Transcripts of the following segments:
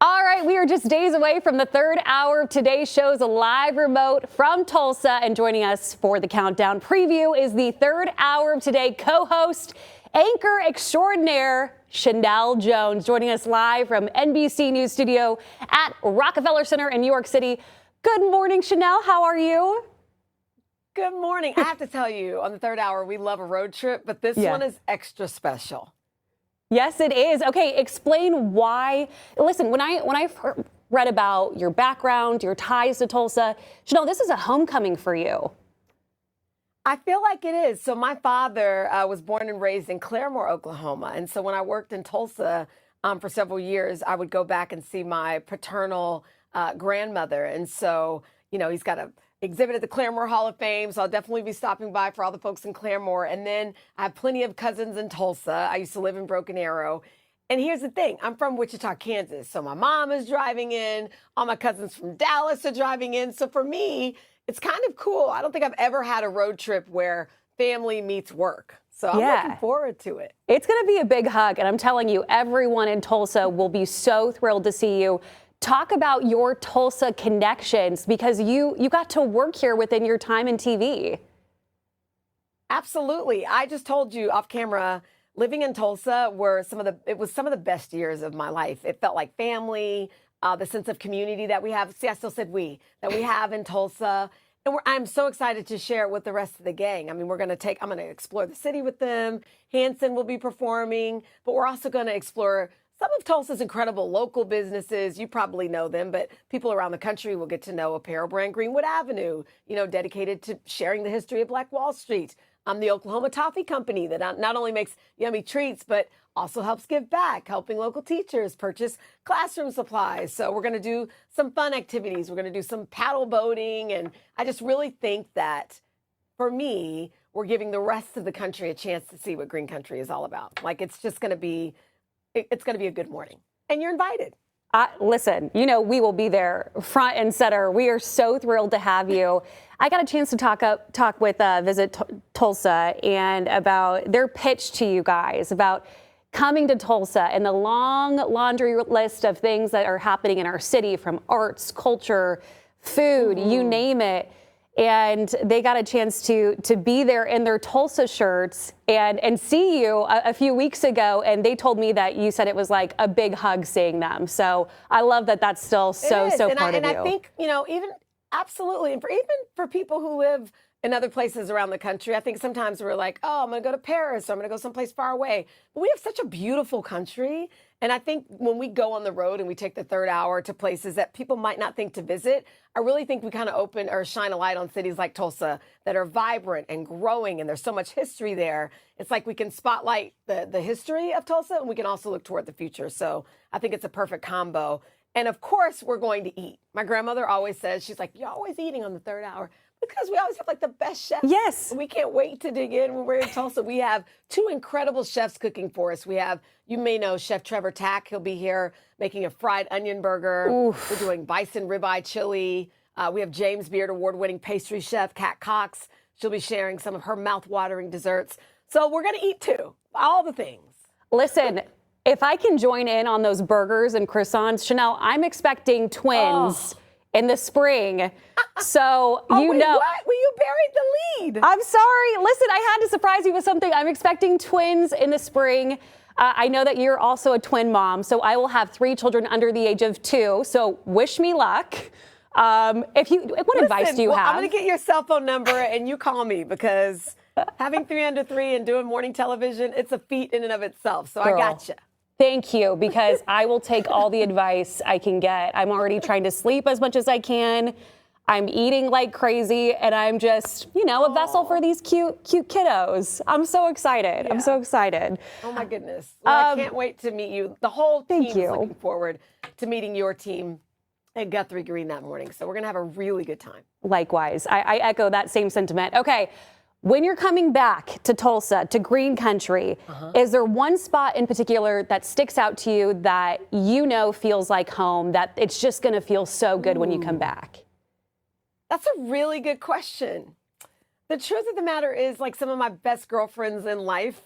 All right, we are just days away from the third hour of today's show's live remote from Tulsa, and joining us for the countdown preview is the third hour of today co-host, anchor extraordinaire, Sheinelle Jones, joining us live from NBC News Studio at Rockefeller Center in New York City. Good morning, Sheinelle. How are you? Good morning. I have to tell you, on the third hour, we love a road trip, but this one is extra special. Yes, it is. Okay, explain why. Listen, when I read about your background, your ties to Tulsa, Sheinelle, this is a homecoming for you. I feel like it is. So my father was born and raised in Claremore, Oklahoma. And so when I worked in Tulsa for several years, I would go back and see my paternal grandmother. And so, you know, he's got a exhibit at the Claremore Hall of Fame, so I'll definitely be stopping by for all the folks in Claremore. And then I have plenty of cousins in Tulsa. I used to live in Broken Arrow. And here's the thing, I'm from Wichita, Kansas. So my mom is driving in, all my cousins from Dallas are driving in. So for me, it's kind of cool. I don't think I've ever had a road trip where family meets work. So I'm looking forward to it. It's going to be a big hug. And I'm telling you, everyone in Tulsa will be so thrilled to see you. Talk about your Tulsa connections, because you got to work here within your time in TV. Absolutely. I just told you off camera, living in Tulsa was some of the best years of my life. It felt like family, the sense of community that we have. See, I still said that we have in Tulsa. And I'm so excited to share it with the rest of the gang. I mean, I'm going to explore the city with them. Hanson will be performing, but we're also going to explore some of Tulsa's incredible local businesses. You probably know them, but people around the country will get to know apparel brand Greenwood Avenue, you know, dedicated to sharing the history of Black Wall Street. The Oklahoma Toffee Company that not only makes yummy treats, but also helps give back, helping local teachers purchase classroom supplies. So we're going to do some fun activities. We're going to do some paddle boating. And I just really think that, for me, we're giving the rest of the country a chance to see what green country is all about. Like, it's going to be a good morning, and you're invited. Listen, you know, we will be there front and center. We are so thrilled to have you. I got a chance to talk with Visit Tulsa and about their pitch to you guys about coming to Tulsa and the long laundry list of things that are happening in our city, from arts, culture, food, you name it. And they got a chance to be there in their Tulsa shirts and see you a few weeks ago. And they told me that you said it was like a big hug seeing them. So I love that that's still so part of you. And I think, you know, absolutely. And even for people who live in other places around the country, I think sometimes we're like, oh, I'm going to go to Paris, or I'm going to go someplace far away. But we have such a beautiful country. And I think when we go on the road and we take the third hour to places that people might not think to visit, I really think we kind of open or shine a light on cities like Tulsa that are vibrant and growing, and there's so much history there. It's like we can spotlight the history of Tulsa, and we can also look toward the future. So I think it's a perfect combo. And of course, we're going to eat. My grandmother always says, she's like, you're always eating on the third hour. Because we always have like the best chefs. Yes. We can't wait to dig in when we're in Tulsa. We have two incredible chefs cooking for us. We have, you may know, Chef Trevor Tack. He'll be here making a fried onion burger. Oof. We're doing bison ribeye chili. We have James Beard award-winning pastry chef Kat Cox. She'll be sharing some of her mouth-watering desserts. So we're going to eat too. All the things. Listen, if I can join in on those burgers and croissants, Sheinelle, I'm expecting twins in the spring. So know. What? Well, you buried the lead. I'm sorry. Listen, I had to surprise you with something. I'm expecting twins in the spring. I know that you're also a twin mom, so I will have 3 children under the age of 2. So wish me luck. What advice do you have? I'm going to get your cell phone number and you call me, because having 3 under 3 and doing morning television, it's a feat in and of itself. So Girl. I gotcha. Thank you, because I will take all the advice I can get. I'm already trying to sleep as much as I can. I'm eating like crazy, and I'm just, you know, a vessel for these cute kiddos. I'm so excited. Yeah. I'm so excited. Oh my goodness. Well, I can't wait to meet you. The whole team is looking forward to meeting your team at Guthrie Green that morning. So we're going to have a really good time. Likewise. I echo that same sentiment. Okay. When you're coming back to Tulsa, to Green Country, is there one spot in particular that sticks out to you that you know feels like home, that it's just going to feel so good when you come back? That's a really good question. The truth of the matter is, like, some of my best girlfriends in life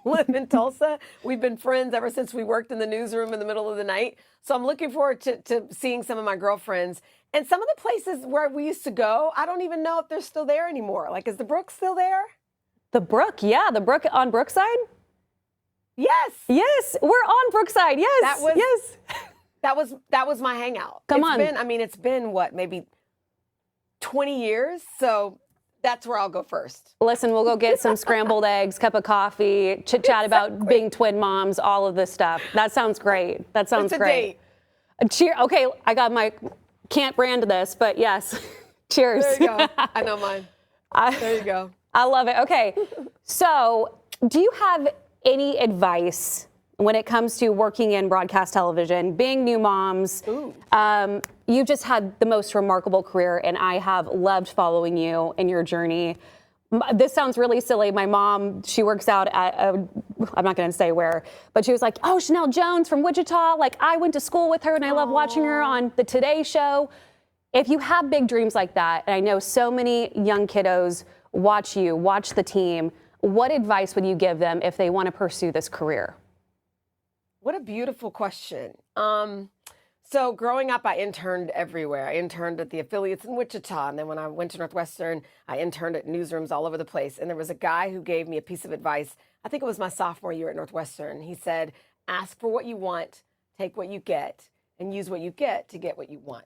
live in Tulsa. We've been friends ever since we worked in the newsroom in the middle of the night. So I'm looking forward to seeing some of my girlfriends. And some of the places where we used to go, I don't even know if they're still there anymore. Like, is the Brook still there? The Brook, yeah, the Brook on Brookside? Yes. Yes, we're on Brookside. Yes, yes. That was my hangout. Come on. It's been what, maybe 20 years? So that's where I'll go first. Listen, we'll go get some scrambled eggs, cup of coffee, chit chat about being twin moms, all of this stuff. That sounds great. That sounds It's a great. date. Cheer. Okay, I got my, can't brand this, but yes. Cheers. There you go. I know mine. There you go. I love it. Okay. So, do you have any advice when it comes to working in broadcast television, being new moms? You just had the most remarkable career, and I have loved following you in your journey. This sounds really silly. My mom, she works out at, I'm not going to say where, but she was like, oh, Sheinelle Jones from Wichita. Like, I went to school with her, and I love watching her on the Today Show. If you have big dreams like that, and I know so many young kiddos watch you, watch the team, what advice would you give them if they want to pursue this career? What a beautiful question. So growing up, I interned everywhere. I interned at the affiliates in Wichita. And then when I went to Northwestern, I interned at newsrooms all over the place. And there was a guy who gave me a piece of advice. I think it was my sophomore year at Northwestern. He said, ask for what you want, take what you get, and use what you get to get what you want.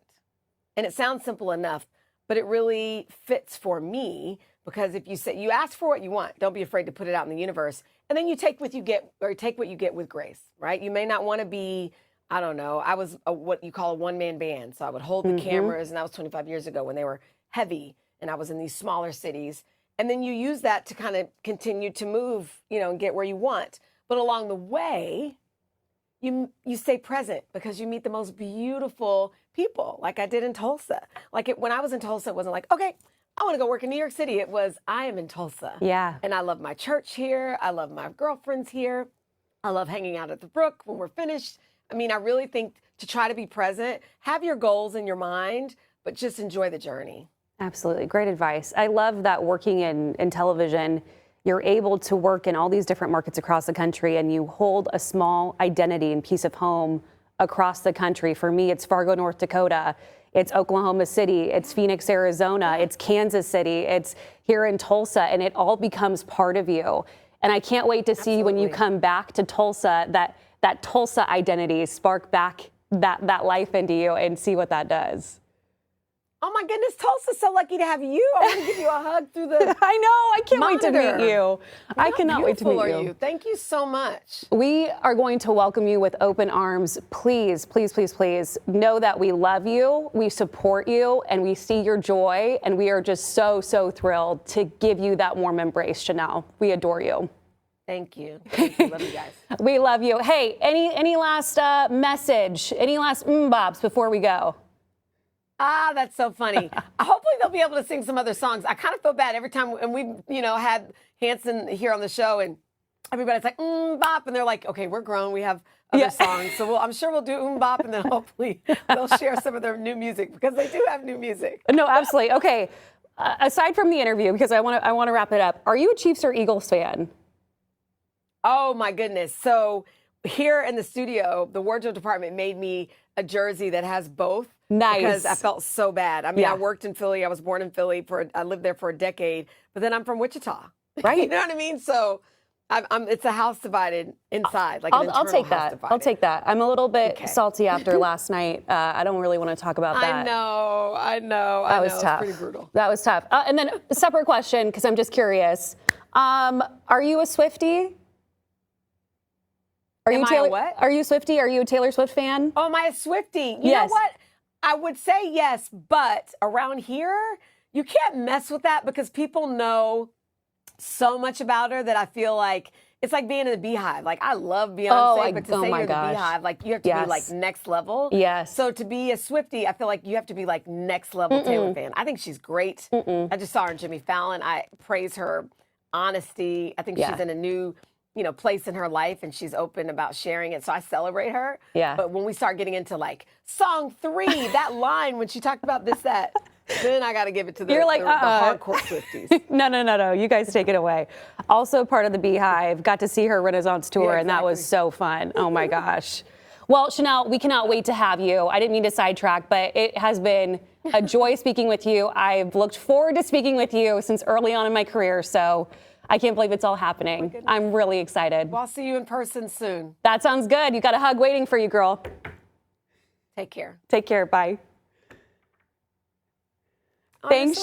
And it sounds simple enough, but it really fits for me, because if you say, you ask for what you want, don't be afraid to put it out in the universe. And then you take what you get, or take what you get with grace, right? You may not want to be, I don't know, I was what you call a one-man band. So I would hold the cameras, and that was 25 years ago when they were heavy, and I was in these smaller cities. And then you use that to kind of continue to move, and get where you want. But along the way, you stay present, because you meet the most beautiful people, like I did in Tulsa. When I was in Tulsa, it wasn't like, okay, I want to go work in New York City. It was, I am in Tulsa. Yeah. And I love my church here. I love my girlfriends here. I love hanging out at the Brook when we're finished. I mean, I really think to try to be present, have your goals in your mind, but just enjoy the journey. Absolutely. Great advice. I love that working in television, you're able to work in all these different markets across the country, and you hold a small identity and piece of home across the country. For me, it's Fargo, North Dakota. It's Oklahoma City. It's Phoenix, Arizona. It's Kansas City. It's here in Tulsa, and it all becomes part of you. And I can't wait to see when you come back to Tulsa, that Tulsa identity spark back that life into you, and see what that does. Oh my goodness, Tulsa's so lucky to have you. I want to give you a hug through the I know. I can't wait to monitor. meet you. I How cannot wait to meet beautiful are you. Thank you so much. We are going to welcome you with open arms. Please, please, please, please know that we love you, we support you, and we see your joy. And we are just so, so thrilled to give you that warm embrace, Sheinelle. We adore you. Thank you. Thank you. Love you guys. We love you. Hey, any last message, any last bobs before we go? Ah, that's so funny. Hopefully they'll be able to sing some other songs. I kind of feel bad every time, and we, had Hanson here on the show, and everybody's like, bop, and they're like, okay, we're grown, we have other songs, so I'm sure we'll do bop, and then hopefully they'll share some of their new music, because they do have new music. No, absolutely. Okay, aside from the interview, because I want to wrap it up, are you a Chiefs or Eagles fan? Oh my goodness. So here in the studio, the wardrobe department made me a jersey that has both. Nice. Because I felt so bad. I mean, I worked in Philly. I was born in Philly. I lived there for a decade. But then I'm from Wichita. Right. You know what I mean? So it's a house divided inside. Like I'll take that. I'll take that. I'm a little bit salty after last night. I don't really want to talk about that. I know. That was tough. It was pretty brutal. That was tough. And then a separate question, because I'm just curious. Are you a Swiftie? Are you a Swiftie? Are you a Taylor Swift fan? Oh, am I a Swiftie? You know what? I would say yes, but around here, you can't mess with that, because people know so much about her that I feel like it's like being in the Beehive. Like, I love Beyonce, but to say you're the Beehive, like, you have to be like next level. Yes. So to be a Swiftie, I feel like you have to be like next level Taylor fan. I think she's great. I just saw her in Jimmy Fallon. I praise her honesty. I think she's in a new place in her life, and she's open about sharing it. So I celebrate her. Yeah. But when we start getting into like song 3, that line when she talked about this, that, Then I got to give it to the, You're like, the hardcore Swifties. No. You guys take it away. Also part of the Beehive. Got to see her Renaissance tour, Yeah, and that was exactly. so fun. Oh my gosh. Well, Sheinelle, we cannot wait to have you. I didn't mean to sidetrack, but it has been a joy speaking with you. I've looked forward to speaking with you since early on in my career, so I can't believe it's all happening. I'm really excited. Well, I'll see you in person soon. That sounds good. You got a hug waiting for you, girl. Take care. Take care. Bye. Oh, Thanks.